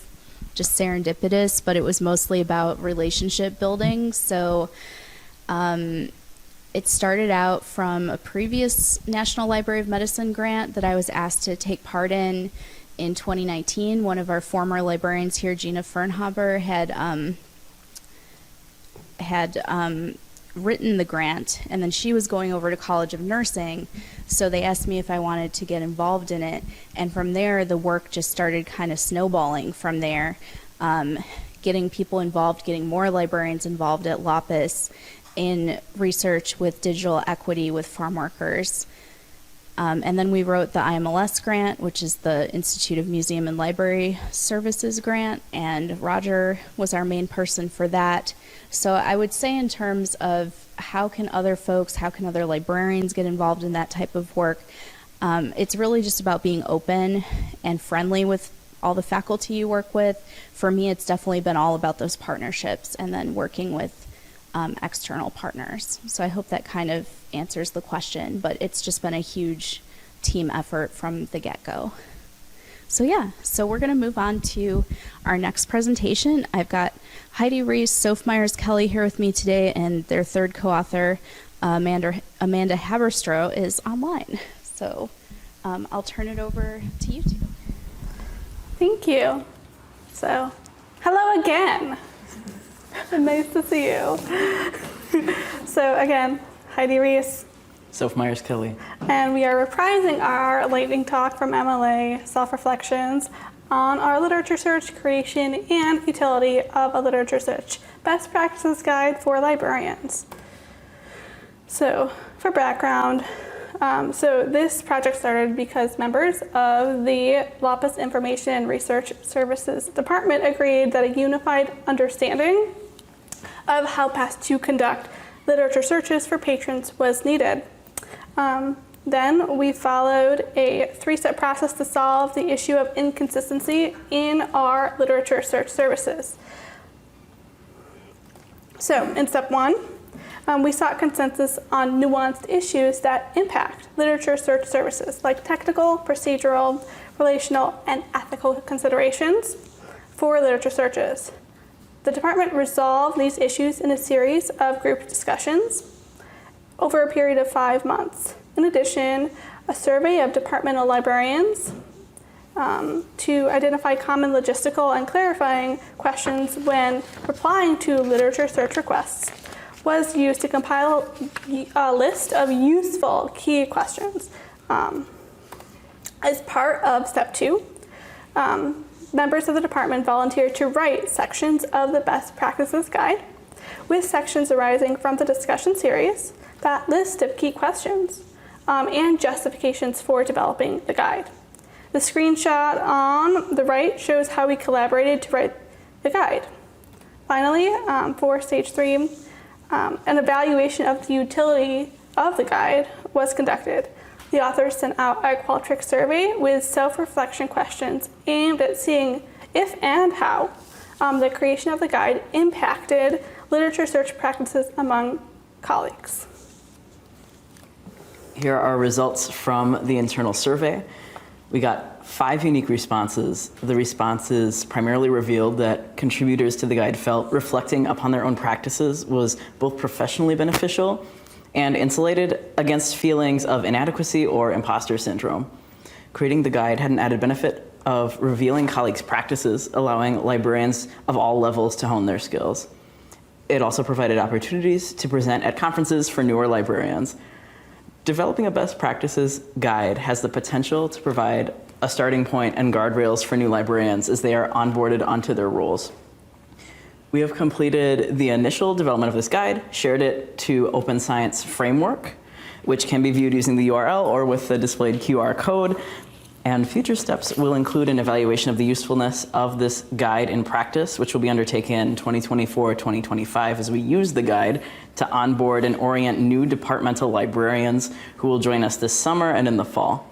just serendipitous, but it was mostly about relationship building. So it started out from a previous National Library of Medicine grant that I was asked to take part in 2019. One of our former librarians here, Gina Fernhaber, had written the grant, and then she was going over to College of Nursing, so they asked me if I wanted to get involved in it, and from there the work just started kind of snowballing from there, getting people involved, getting more librarians involved at Laupus in research with digital equity with farm workers. And then we wrote the IMLS grant, which is the Institute of Museum and Library Services grant, and Roger was our main person for that. So I would say in terms of how can other librarians get involved in that type of work, it's really just about being open and friendly with all the faculty you work with. For me, it's definitely been all about those partnerships and then working with external partners. So I hope that kind of answers the question, but it's just been a huge team effort from the get-go. So yeah, so we're going to move on to our next presentation. I've got Heidi Reis, Soph Myers-Kelley here with me today, and their third co-author, Amanda Haberstroh, is online. So I'll turn it over to you two. Thank you. So, hello again. Nice to see you. So again, Heidi Reis. Soph Myers-Kelley. And we are reprising our lightning talk from MLA, Self-Reflections, on our literature search, creation, and utility of a literature search best practices guide for librarians. So for background, so this project started because members of the Laupus Information and Research Services Department agreed that a unified understanding of how best to conduct literature searches for patrons was needed. Then we followed a three-step process to solve the issue of inconsistency in our literature search services. So in step one, we sought consensus on nuanced issues that impact literature search services, like technical, procedural, relational, and ethical considerations for literature searches. The department resolved these issues in a series of group discussions over a period of 5 months. In addition, a survey of departmental librarians to identify common logistical and clarifying questions when replying to literature search requests was used to compile a list of useful key questions. As part of step two, members of the department volunteered to write sections of the best practices guide, with sections arising from the discussion series, that list of key questions, and justifications for developing the guide. The screenshot on the right shows how we collaborated to write the guide. Finally, for stage three, an evaluation of the utility of the guide was conducted. The authors sent out a Qualtrics survey with self-reflection questions aimed at seeing if and how the creation of the guide impacted literature search practices among colleagues. Here are our results from the internal survey. We got 5 unique responses. The responses primarily revealed that contributors to the guide felt reflecting upon their own practices was both professionally beneficial and insulated against feelings of inadequacy or imposter syndrome. Creating the guide had an added benefit of revealing colleagues' practices, allowing librarians of all levels to hone their skills. It also provided opportunities to present at conferences for newer librarians. Developing a best practices guide has the potential to provide a starting point and guardrails for new librarians as they are onboarded onto their roles. We have completed the initial development of this guide, shared it to Open Science Framework, which can be viewed using the URL or with the displayed QR code. And future steps will include an evaluation of the usefulness of this guide in practice, which will be undertaken 2024-2025 as we use the guide to onboard and orient new departmental librarians who will join us this summer and in the fall.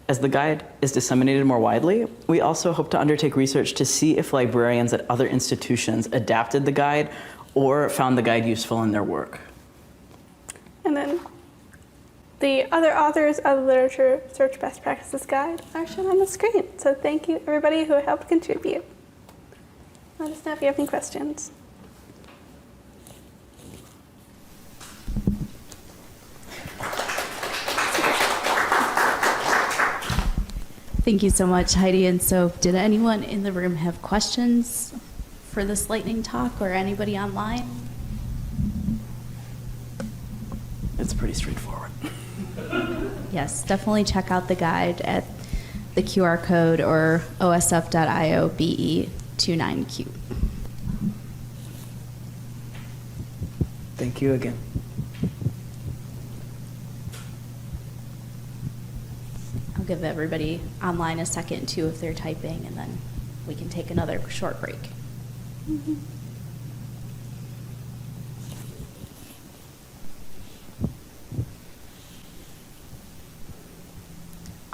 As the guide is disseminated more widely, we also hope to undertake research to see if librarians at other institutions adapted the guide or found the guide useful in their work. And then the other authors of the Literature Search Best Practices Guide are shown on the screen. So thank you everybody who helped contribute. Let us know if you have any questions. Thank you so much, Heidi and Soph. Did anyone in the room have questions for this lightning talk, or anybody online? It's pretty straightforward. Yes, definitely check out the guide at the QR code or osf.io BE29Q. Thank you again. I'll give everybody online a second too if they're typing, and then we can take another short break. Mm-hmm.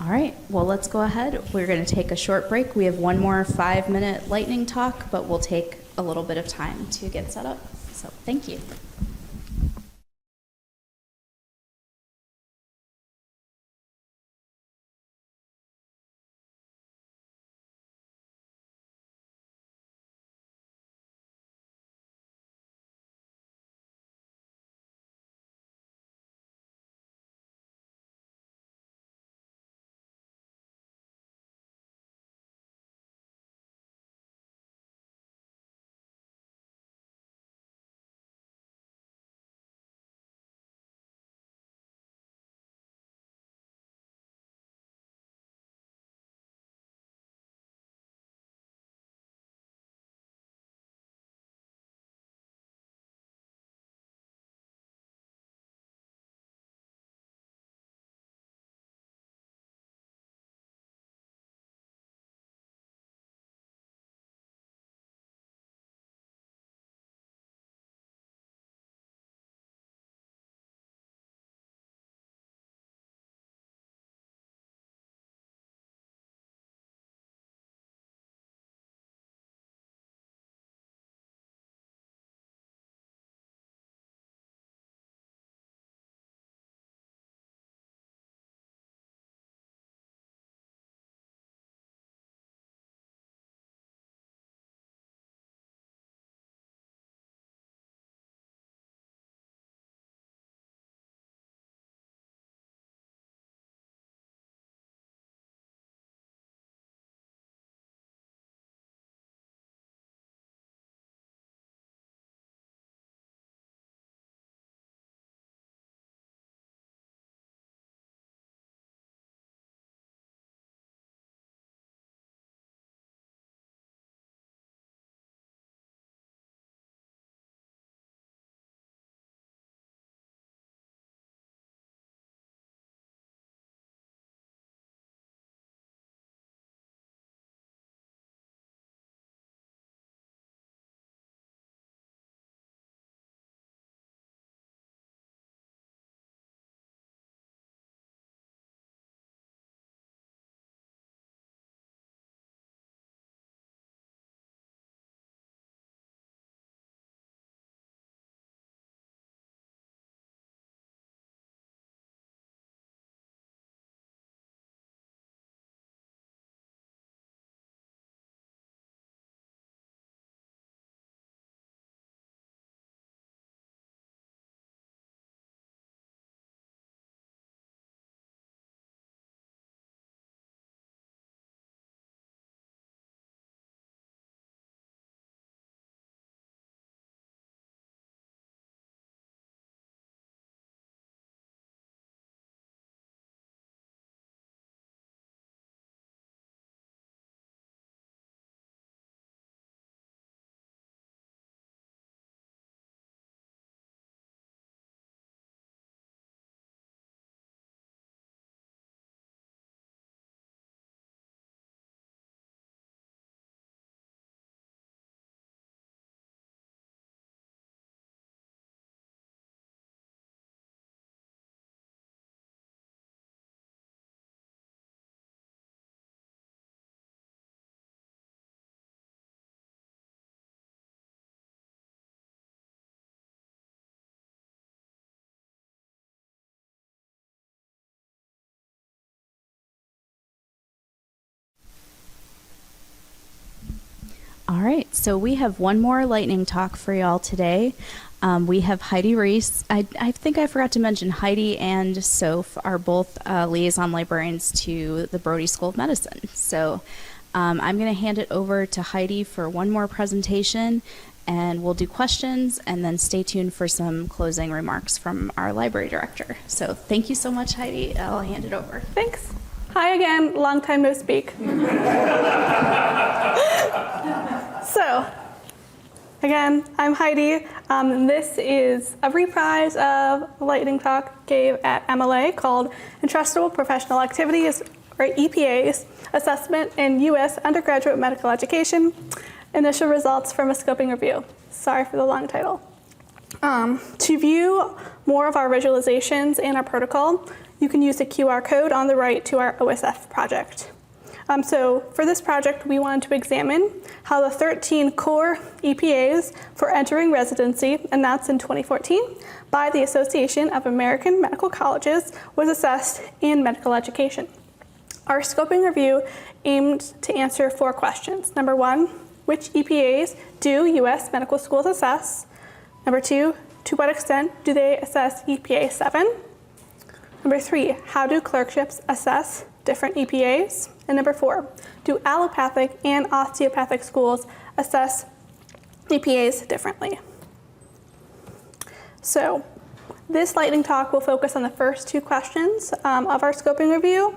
All right, well, let's go ahead. We're going to take a short break. We have one more 5-minute lightning talk, but we'll take a little bit of time to get set up. So thank you. right, so we have one more lightning talk for y'all today. We have Heidi Reis. I think I forgot to mention Heidi and Soph are both liaison librarians to the Brody School of Medicine. So I'm going to hand it over to Heidi for one more presentation, and we'll do questions, and then stay tuned for some closing remarks from our library director. So thank you so much, Heidi. I'll hand it over. Thanks. Hi again, long time no speak. So, again, I'm Heidi. This is a reprise of a lightning talk gave at MLA called Entrustable Professional Activities, or EPAs, Assessment in U.S. Undergraduate Medical Education, Initial Results from a Scoping Review. Sorry for the long title. To view more of our visualizations and our protocol, you can use the QR code on the right to our OSF project. So for this project, we wanted to examine how the 13 core EPAs for entering residency, announced in 2014 by the Association of American Medical Colleges, was assessed in medical education. Our scoping review aimed to answer 4 questions. Number 1, which EPAs do U.S. medical schools assess? Number 2, to what extent do they assess EPA 7? Number 3, how do clerkships assess different EPAs? And number 4, do allopathic and osteopathic schools assess EPAs differently? So this lightning talk will focus on the first 2 questions of our scoping review,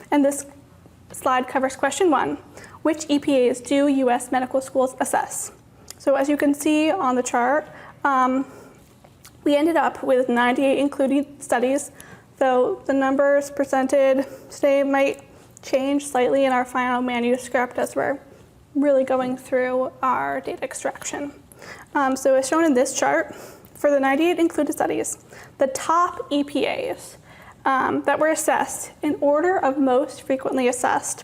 and this slide covers question 1, which EPAs do U.S. medical schools assess? So as you can see on the chart, we ended up with 98 included studies, though the numbers presented today might change slightly in our final manuscript as we're really going through our data extraction. So as shown in this chart, for the 98 included studies, the top EPAs that were assessed in order of most frequently assessed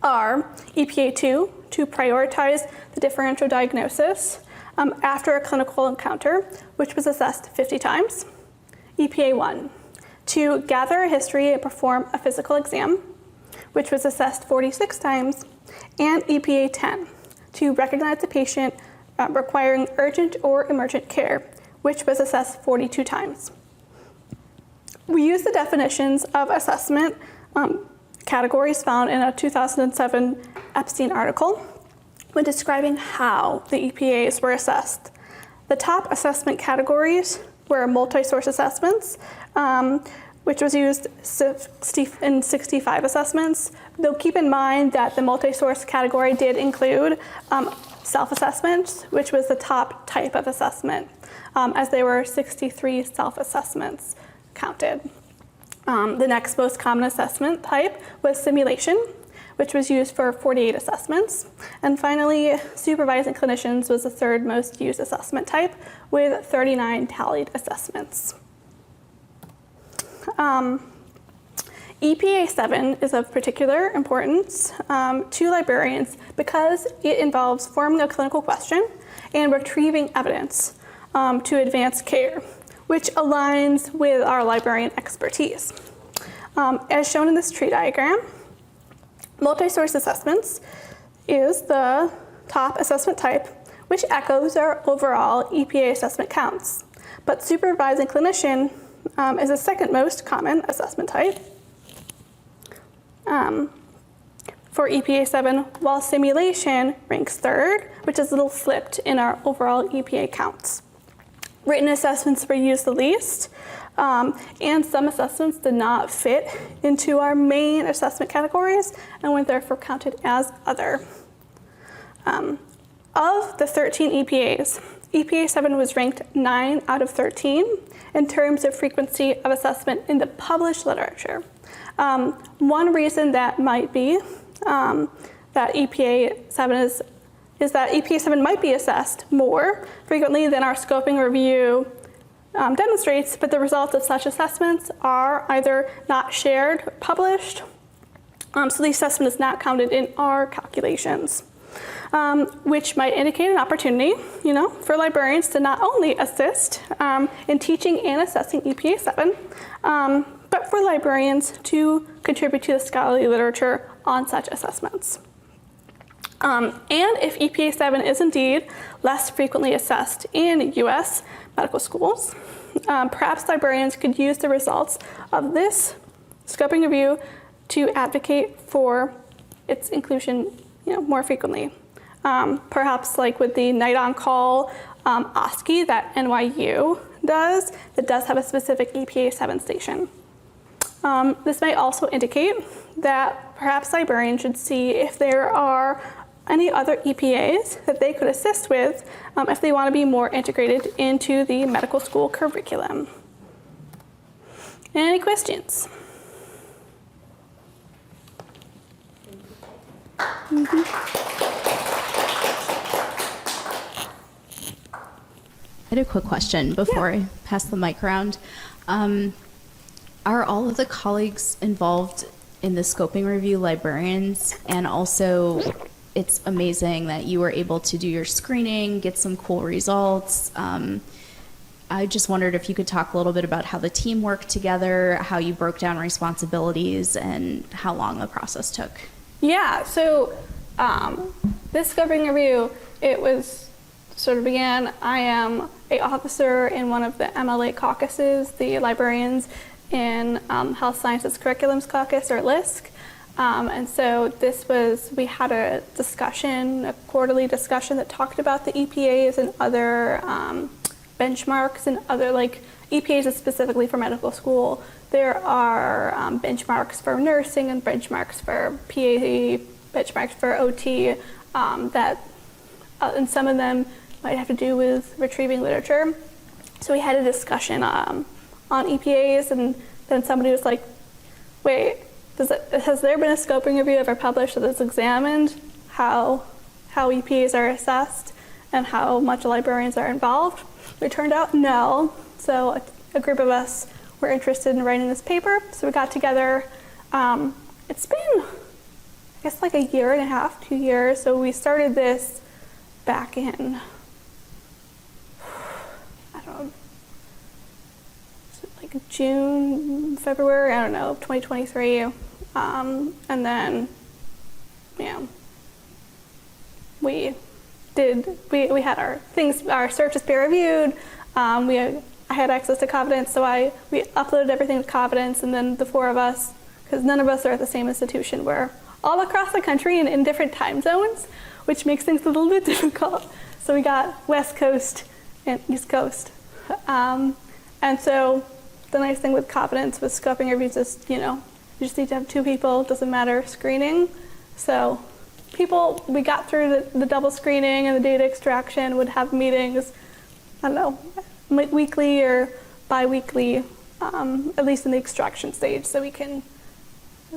are EPA 2, to prioritize the differential diagnosis after a clinical encounter, which was assessed 50 times. EPA 1, to gather a history and perform a physical exam, which was assessed 46 times. And EPA 10, to recognize the patient requiring urgent or emergent care, which was assessed 42 times. We use the definitions of assessment categories found in a 2007 Epstein article when describing how the EPAs were assessed. The top assessment categories were multi-source assessments, which was used in 65 assessments, though keep in mind that the multi-source category did include self-assessment, which was the top type of assessment, as there were 63 self-assessments counted. The next most common assessment type was simulation, which was used for 48 assessments. And finally, supervising clinicians was the third most used assessment type with 39 tallied assessments. EPA 7 is of particular importance to librarians because it involves forming a clinical question and retrieving evidence to advance care, which aligns with our librarian expertise. As shown in this tree diagram, multi-source assessments is the top assessment type, which echoes our overall EPA assessment counts. But supervising clinician is the second most common assessment type for EPA 7, while simulation ranks third, which is a little flipped in our overall EPA counts. Written assessments were used the least, and some assessments did not fit into our main assessment categories and were therefore counted as other. Of the 13 EPAs, EPA 7 was ranked 9 out of 13 in terms of frequency of assessment in the published literature. One reason that might be that EPA 7 is that EPA 7 might be assessed more frequently than our scoping review demonstrates, but the results of such assessments are either not shared or published, so the assessment is not counted in our calculations, which might indicate an opportunity, for librarians to not only assist in teaching and assessing EPA 7, but for librarians to contribute to the scholarly literature on such assessments. And if EPA 7 is indeed less frequently assessed in U.S. medical schools, perhaps librarians could use the results of this scoping review to advocate for its inclusion, more frequently. Perhaps like with the night on call OSCE that NYU does, that does have a specific EPA 7 station. This might also indicate that perhaps librarians should see if there are any other EPAs that they could assist with if they want to be more integrated into the medical school curriculum. Any questions? I had a quick question before I pass the mic around. Are all of the colleagues involved in the scoping review librarians? And also, it's amazing that you were able to do your screening, get some cool results. I just wondered if you could talk a little bit about how the team worked together, how you broke down responsibilities, and how long the process took. Yeah, so this scoping review, it was sort of began, I am an officer in one of the MLA caucuses, the librarians in Health Sciences Curriculums Caucus, or LISC. And so we had a discussion, a quarterly discussion that talked about the EPAs and other benchmarks and other, like EPAs is specifically for medical school. There are benchmarks for nursing and benchmarks for PA, benchmarks for OT, and some of them might have to do with retrieving literature. So we had a discussion on EPAs, and then somebody was like, wait, has there been a scoping review ever published that's examined how EPAs are assessed and how much librarians are involved? It turned out no. So a group of us were interested in writing this paper, so we got together. It's been, I guess, like a year and a half, 2 years. So we started this back in, I don't know, like June, February, I don't know, 2023. And then, we had our searches peer reviewed. I had access to Confidence, so we uploaded everything to Confidence, and then the four of us, because none of us are at the same institution, we're all across the country and in different time zones, which makes things a little bit difficult. So we got West Coast and East Coast. And so the nice thing with Confidence with scoping reviews is, you just need to have 2 people, it doesn't matter screening. So we got through the double screening and the data extraction, would have meetings, I don't know, weekly or bi-weekly, at least in the extraction stage, so we can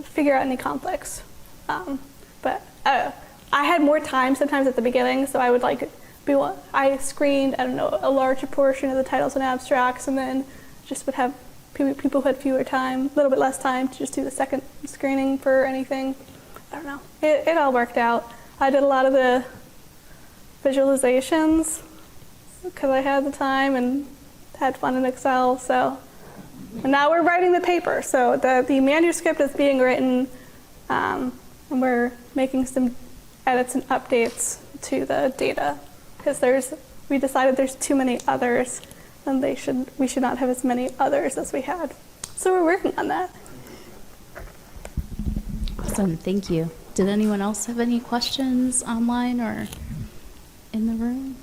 figure out any conflicts. But I had more time sometimes at the beginning, so I would I screened, a larger portion of the titles and abstracts, and then just would have people who had fewer time, a little bit less time to just do the second screening for anything. I don't know. It all worked out. I did a lot of the visualizations because I had the time and had fun in Excel. So, and now we're writing the paper. So the manuscript is being written, and we're making some edits and updates to the data because we decided there's too many others, and we should not have as many others as we had. So we're working on that. Awesome, thank you. Did anyone else have any questions online or in the room?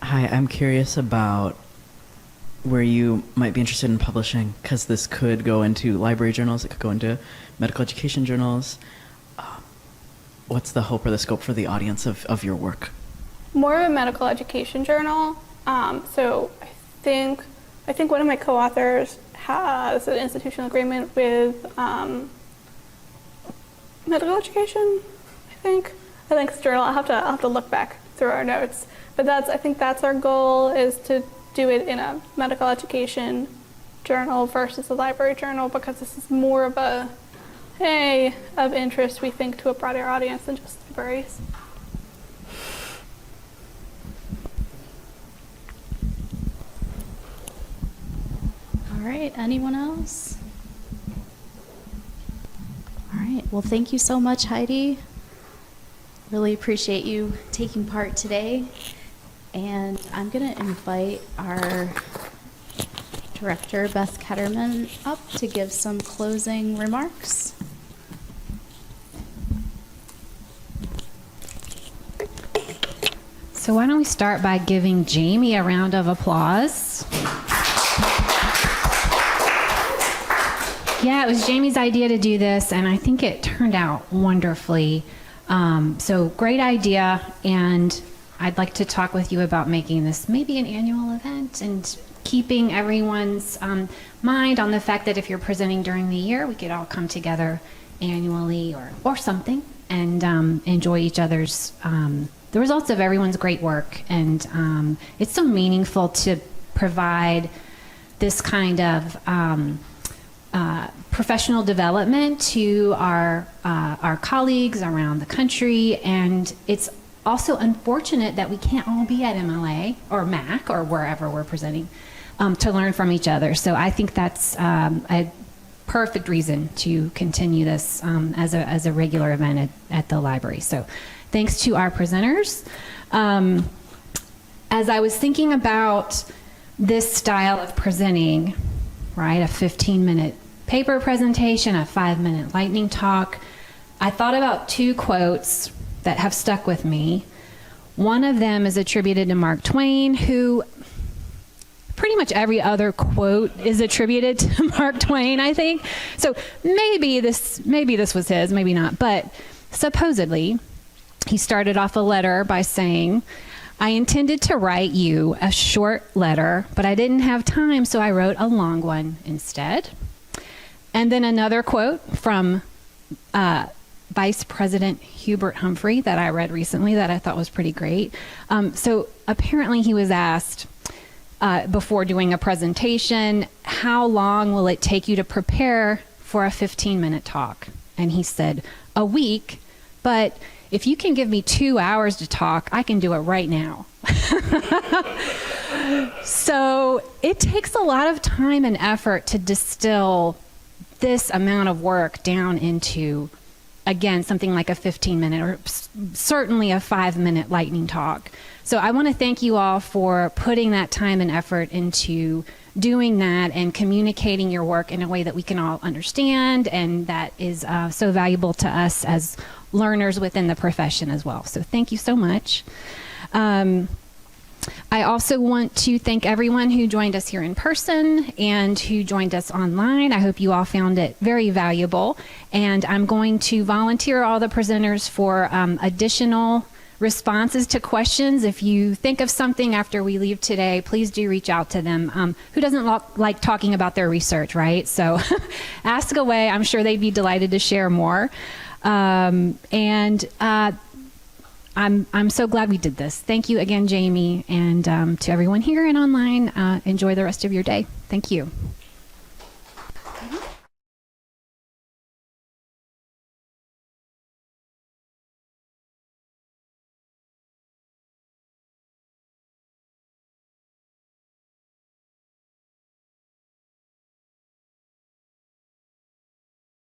Hi, I'm curious about where you might be interested in publishing, because this could go into library journals, it could go into medical education journals. What's the hope or the scope for the audience of your work? More of a medical education journal. So I think one of my co-authors has an institutional agreement with medical education. I think it's a journal. I'll have to look back through our notes. But I think that's our goal, is to do it in a medical education journal versus a library journal, because this is more of of interest, we think, to a broader audience than just libraries. All right, anyone else? All right, well, thank you so much, Heidi. Really appreciate you taking part today. And I'm going to invite our director, Beth Ketterman, up to give some closing remarks. So why don't we start by giving Jamie a round of applause. Yeah, it was Jamie's idea to do this, and I think it turned out wonderfully. So great idea, and I'd like to talk with you about making this maybe an annual event and keeping everyone's mind on the fact that if you're presenting during the year, we could all come together annually or something and enjoy each other's the results of everyone's great work. And it's so meaningful to provide this kind of professional development to our colleagues around the country, and it's also unfortunate that we can't all be at MLA or MAC or wherever we're presenting to learn from each other. So I think that's a perfect reason to continue this as a regular event at the library. So thanks to our presenters. As I was thinking about this style of presenting, right, a 15-minute paper presentation, a 5-minute lightning talk, I thought about two quotes that have stuck with me. One of them is attributed to Mark Twain, who pretty much every other quote is attributed to Mark Twain, I think. So maybe this was his, maybe not. But supposedly, he started off a letter by saying, "I intended to write you a short letter, but I didn't have time, so I wrote a long one instead." And then another quote from Vice President Hubert Humphrey that I read recently that I thought was pretty great. So apparently he was asked before doing a presentation, how long will it take you to prepare for a 15-minute talk? And he said, a week, but if you can give me 2 hours to talk, I can do it right now. So it takes a lot of time and effort to distill this amount of work down into, again, something like a 15-minute or certainly a 5-minute lightning talk. So I want to thank you all for putting that time and effort into doing that and communicating your work in a way that we can all understand and that is so valuable to us as learners within the profession as well. So thank you so much. I also want to thank everyone who joined us here in person and who joined us online. I hope you all found it very valuable. And I'm going to volunteer all the presenters for additional responses to questions. If you think of something after we leave today, please do reach out to them. Who doesn't like talking about their research, right? So ask away. I'm sure they'd be delighted to share more. I'm so glad we did this. Thank you again, Jamie, and to everyone here and online. Enjoy the rest of your day. Thank you.